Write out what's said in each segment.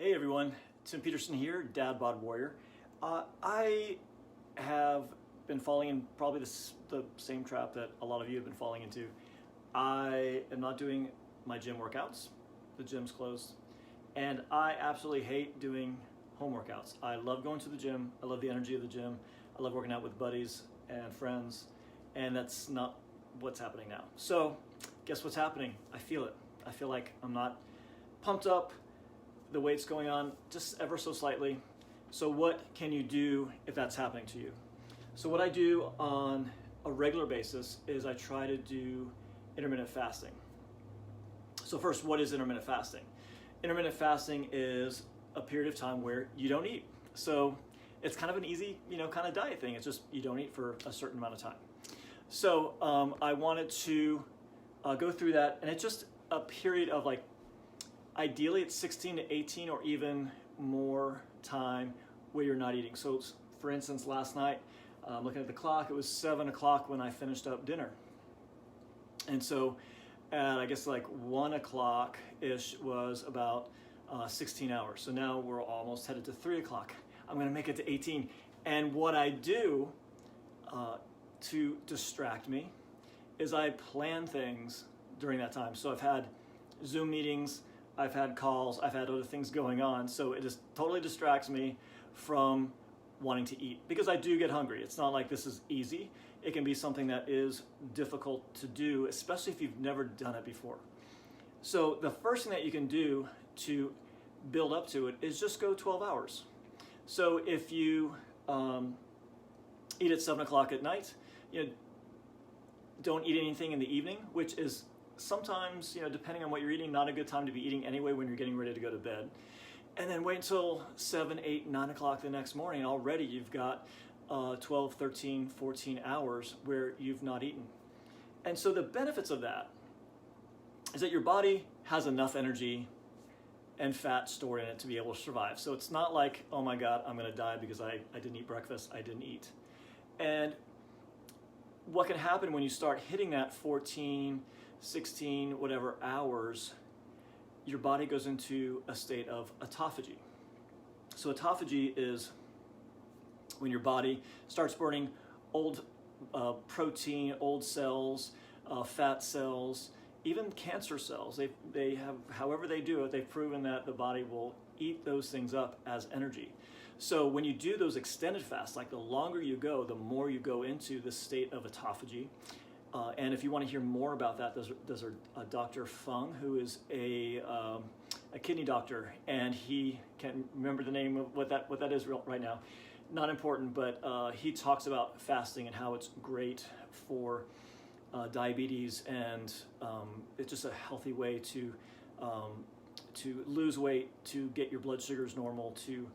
Hey everyone, Tim Pedersen here, Dad Bod Warrior. I have been falling in probably the same trap that a lot of you have been falling into. I am not doing my gym workouts. The gym's closed. And I absolutely hate doing home workouts. I love going to the gym. I love the energy of the gym. I love working out with buddies and friends. And that's not what's happening now. So guess what's happening? I feel it. I feel like I'm not pumped up. The weight's going on just ever so slightly. So what can you do if that's happening to you? So what I do on a regular basis is I try to do intermittent fasting. So first, what is intermittent fasting? Intermittent fasting is a period of time where you don't eat. So it's kind of an easy, kind of diet thing. It's just you don't eat for a certain amount of time. So I wanted to go through that, and it's just a period of ideally it's 16 to 18 or even more time where you're not eating. So for instance, last night, looking at the clock, it was 7 o'clock when I finished up dinner. And so at I guess 1 o'clock-ish was about 16 hours. So now we're almost headed to 3 o'clock. I'm gonna make it to 18. And what I do to distract me is I plan things during that time. So I've had Zoom meetings, I've had calls, I've had other things going on, so it just totally distracts me from wanting to eat because I do get hungry. It's not like this is easy. It can be something that is difficult to do, especially if you've never done it before. So the first thing that you can do to build up to it is just go 12 hours. So if you eat at 7 o'clock at night, don't eat anything in the evening, which is sometimes, depending on what you're eating, not a good time to be eating anyway when you're getting ready to go to bed. And then wait until 7, 8, 9 o'clock the next morning. Already you've got 12, 13, 14 hours where you've not eaten. And so the benefits of that is that your body has enough energy and fat stored in it to be able to survive. So it's not like, oh my God, I'm gonna die because I didn't eat breakfast, I didn't eat. And what can happen when you start hitting that 14, 16, whatever hours, your body goes into a state of autophagy. So autophagy is when your body starts burning old protein, old cells, fat cells, even cancer cells. They have, however they do it, they've proven that the body will eat those things up as energy. So when you do those extended fasts, the longer you go, the more you go into this state of autophagy. And if you want to hear more about that, there's a Dr. Fung, who is a kidney doctor, and he can't remember the name of what that is right now. Not important, but he talks about fasting and how it's great for diabetes, and it's just a healthy way to lose weight, to get your blood sugars normal, to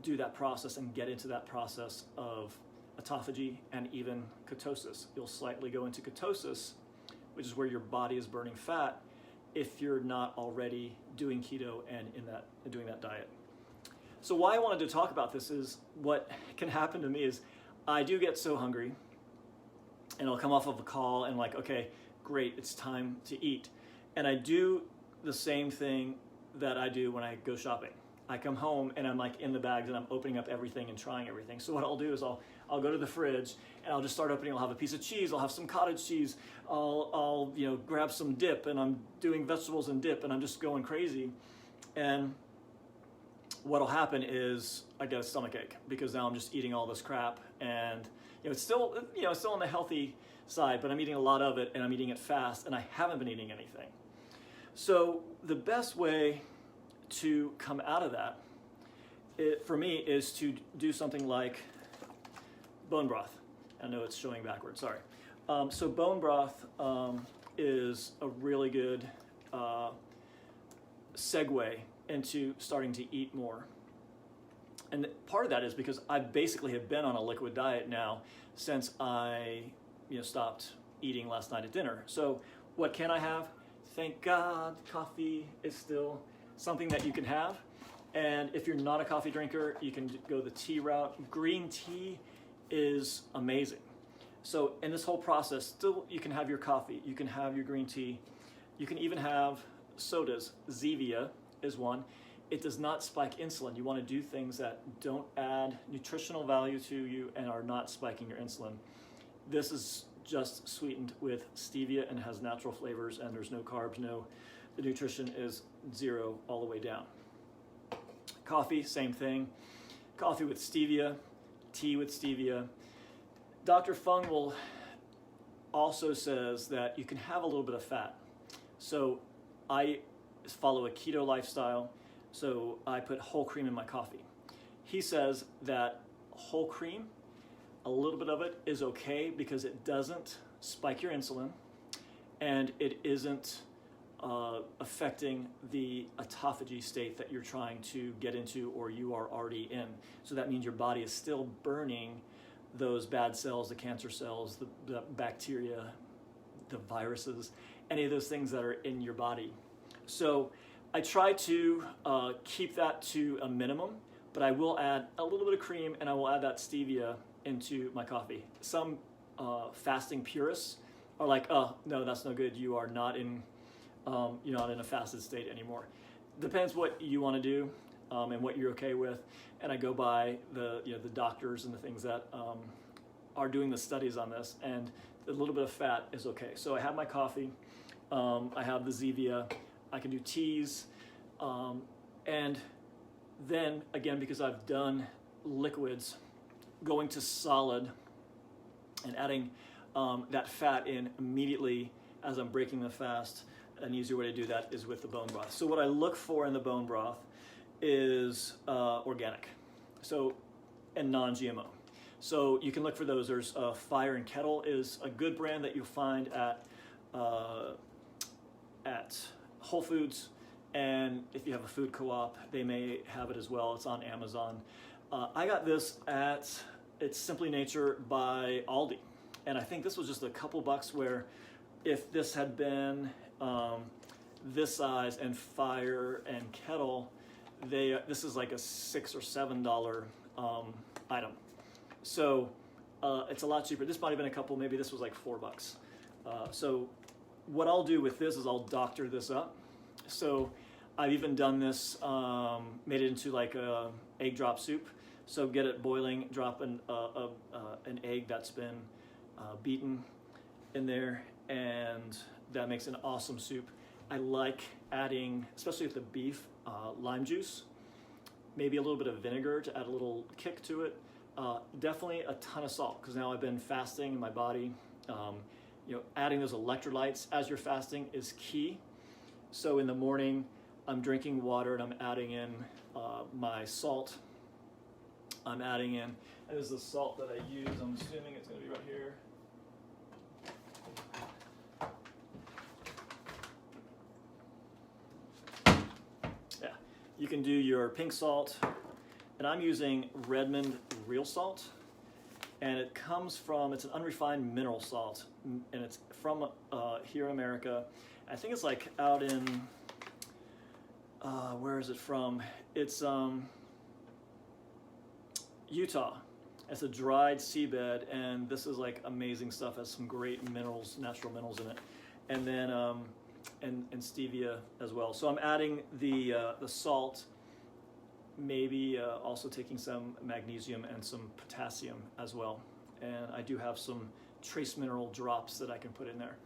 do that process and get into that process of autophagy and even ketosis. You'll slightly go into ketosis, which is where your body is burning fat if you're not already doing keto and doing that diet. So why I wanted to talk about this is what can happen to me is I do get so hungry and I'll come off of a call and okay, great, it's time to eat. And I do the same thing that I do when I go shopping. I come home and I'm in the bags and I'm opening up everything and trying everything. So what I'll do is I'll go to the fridge and I'll just start opening. I'll have a piece of cheese. I'll have some cottage cheese. I'll grab some dip, and I'm doing vegetables and dip, and I'm just going crazy. And what'll happen is I get a stomachache because now I'm just eating all this crap, and it's still on the healthy side, but I'm eating a lot of it and I'm eating it fast, and I haven't been eating anything. So the best way to come out of that, for me, is to do something like bone broth. I know it's showing backwards, sorry. So bone broth is a really good segue into starting to eat more. And part of that is because I basically have been on a liquid diet now since I stopped eating last night at dinner. So what can I have? Thank God, coffee is still something that you can have. And if you're not a coffee drinker, you can go the tea route. Green tea is amazing. So in this whole process, still you can have your coffee, you can have your green tea, you can even have sodas. Zevia is one. it does not spike insulin. You want to do things that don't add nutritional value to you and are not spiking your insulin. This is just sweetened with stevia and has natural flavors, and there's no carbs, the nutrition is 0 all the way down. Coffee, same thing. Coffee with stevia, tea with stevia. Dr. Fung will also says that you can have a little bit of fat. So I follow a keto lifestyle, so I put whole cream in my coffee. He says that whole cream, a little bit of it is okay because it doesn't spike your insulin and it isn't affecting the autophagy state that you're trying to get into or you are already in. So that means your body is still burning those bad cells, the cancer cells, the bacteria, the viruses, any of those things that are in your body. So I try to keep that to a minimum, but I will add a little bit of cream and I will add that stevia into my coffee. Some fasting purists are like, oh, no, that's no good. You are not in, you're not in a fasted state anymore. Depends what you want to do and what you're okay with. And I go by the doctors and the things that are doing the studies on this, and a little bit of fat is okay. So I have my coffee, I have the Zevia, I can do teas, and then again, because I've done liquids, going to solid and adding that fat in immediately as I'm breaking the fast. An easier way to do that is with the bone broth. So what I look for in the bone broth is organic, so, and non-GMO. So you can look for those. There's Fire and Kettle is a good brand that you'll find at Whole Foods, and if you have a food co-op, they may have it as well. It's on Amazon. I got this at It's Simply Nature by Aldi, and I think this was just a couple bucks, where if this had been this size and Fire and Kettle, this is like a $6 or $7 item. So it's a lot cheaper. This might have been a couple, maybe this was like $4. So what I'll do with this is I'll doctor this up. So I've even done this, made it into like a egg drop soup. So get it boiling, drop an egg that's been beaten in there, and that makes an awesome soup. I like adding, especially with the beef, lime juice, maybe a little bit of vinegar to add a little kick to it. Definitely a ton of salt, because now I've been fasting in my body. Adding those electrolytes as you're fasting is key. So in the morning, I'm drinking water and I'm adding in my salt. I'm adding in, and this is the salt that I use. I'm assuming it's going to be right here. Yeah, you can do your pink salt, and I'm using Redmond Real Salt, and it comes from, it's an unrefined mineral salt, and it's from here in America. I think it's like out in, where is it from? It's Utah. It's a dried seabed, and this is like amazing stuff. It has some great minerals, natural minerals in it, and then and stevia as well. So I'm adding the salt, maybe also taking some magnesium and some potassium as well. And I do have some trace mineral drops that I can put in there.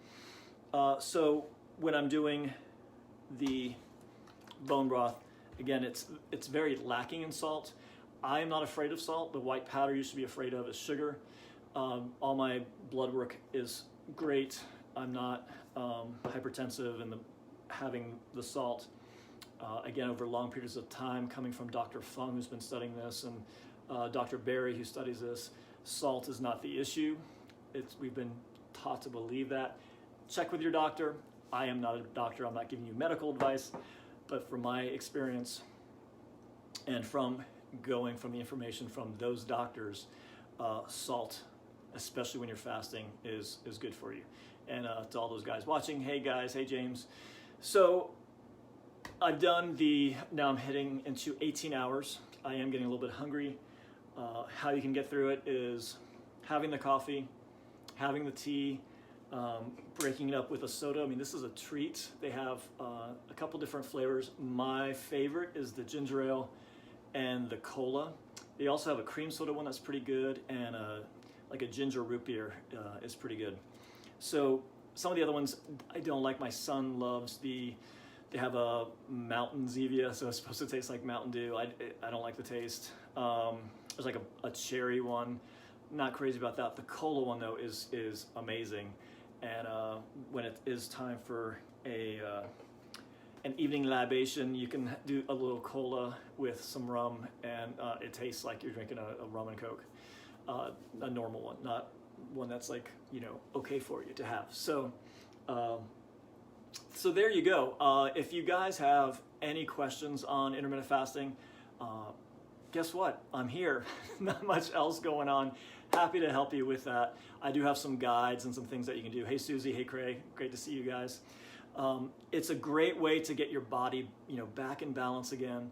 So when I'm doing the bone broth, again, it's very lacking in salt. I am not afraid of salt. The white powder you used to be afraid of is sugar. All my blood work is great. I'm not hypertensive, and having the salt, again, over long periods of time, coming from Dr. Fung, who's been studying this, and Dr. Barry, who studies this, salt is not the issue. We've been taught to believe that. Check with your doctor. I am not a doctor. I'm not giving you medical advice, but from my experience and from going from the information from those doctors, salt, especially when you're fasting, is good for you. And to all those guys watching, hey guys, hey James. So I've done now I'm heading into 18 hours. I am getting a little bit hungry. How you can get through it is having the coffee, having the tea, breaking it up with a soda. I mean, this is a treat. They have a couple different flavors. My favorite is the ginger ale and the cola. They also have a cream soda one that's pretty good, and like a ginger root beer is pretty good. So some of the other ones I don't like. My son loves they have a Mountain Zevia, so it's supposed to taste like Mountain Dew. I don't like the taste. There's like a cherry one. Not crazy about that. The cola one though is amazing. And when it is time for an evening libation, you can do a little cola with some rum, and it tastes like you're drinking a rum and Coke, a normal one, not one that's like, okay for you to have. So there you go. If you guys have any questions on intermittent fasting, guess what? I'm here. Not much else going on. Happy to help you with that. I do have some guides and some things that you can do. Hey Susie, hey Craig, great to see you guys. It's a great way to get your body, back in balance again.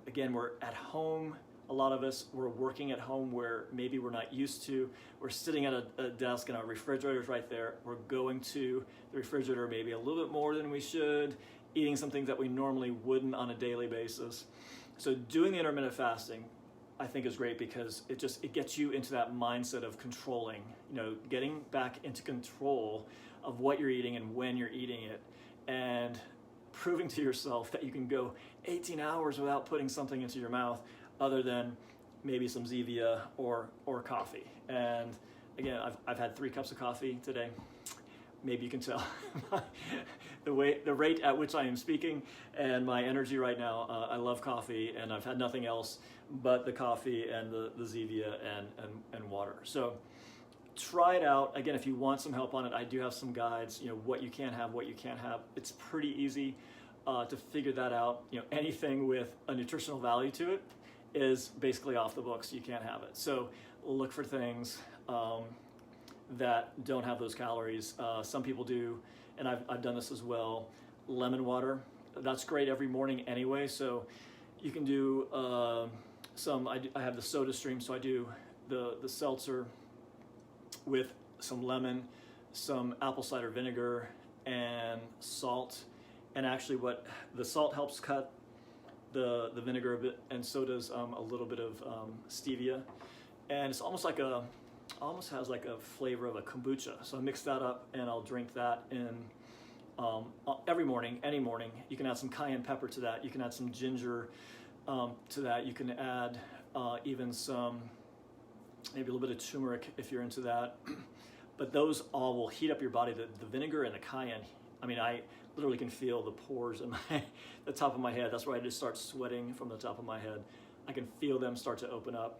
Again, we're at home. A lot of us, we're working at home where maybe we're not used to. We're sitting at a desk and our refrigerator's right there. We're going to the refrigerator maybe a little bit more than we should, eating some things that we normally wouldn't on a daily basis. So doing the intermittent fasting, I think, is great because it gets you into that mindset of controlling, getting back into control of what you're eating and when you're eating it, and proving to yourself that you can go 18 hours without putting something into your mouth other than maybe some Zevia or coffee. And again, I've had 3 cups of coffee today. Maybe you can tell the rate at which I am speaking and my energy right now. I love coffee, and I've had nothing else but the coffee and the Zevia and water. So try it out. Again, if you want some help on it, I do have some guides, what you can have, what you can't have. It's pretty easy to figure that out. Anything with a nutritional value to it is basically off the books. You can't have it. So look for things that don't have those calories. Some people do, and I've done this as well. Lemon water, that's great every morning anyway. So you can do I have the Soda Stream, so I do the seltzer with some lemon, some apple cider vinegar, and salt. And actually, what the salt helps cut the vinegar a bit, and so does a little bit of stevia. And it's almost has like a flavor of a kombucha. So I mix that up and I'll drink that in every morning, any morning. You can add some cayenne pepper to that. You can add some ginger to that. You can add even maybe a little bit of turmeric if you're into that. But those all will heat up your body. The vinegar and the cayenne, I mean, I literally can feel the pores in the top of my head. That's where I just start sweating from the top of my head. I can feel them start to open up,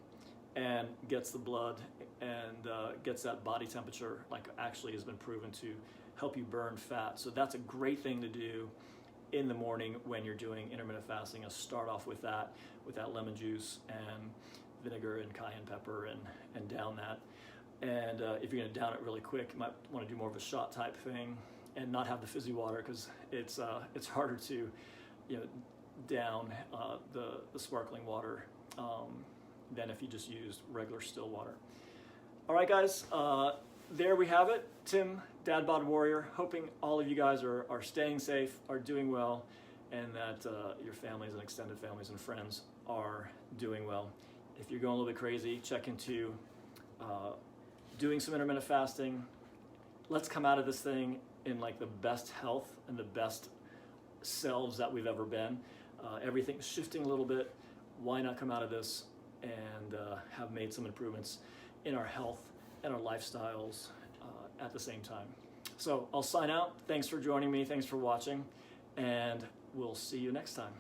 and gets the blood and gets that body temperature, like actually has been proven to help you burn fat. So that's a great thing to do in the morning when you're doing intermittent fasting. I'll start off with that lemon juice and vinegar and cayenne pepper and down that. And if you're gonna down it really quick, you might wanna do more of a shot type thing and not have the fizzy water, because it's harder to down the sparkling water than if you just used regular still water. All right, guys, there we have it. Tim, Dad Bod Warrior, hoping all of you guys are staying safe, are doing well, and that your families and extended families and friends are doing well. If you're going a little bit crazy, check into doing some intermittent fasting. Let's come out of this thing in like the best health and the best selves that we've ever been. Everything's shifting a little bit. Why not come out of this and have made some improvements in our health and our lifestyles at the same time? So I'll sign out. Thanks for joining me. Thanks for watching, and we'll see you next time.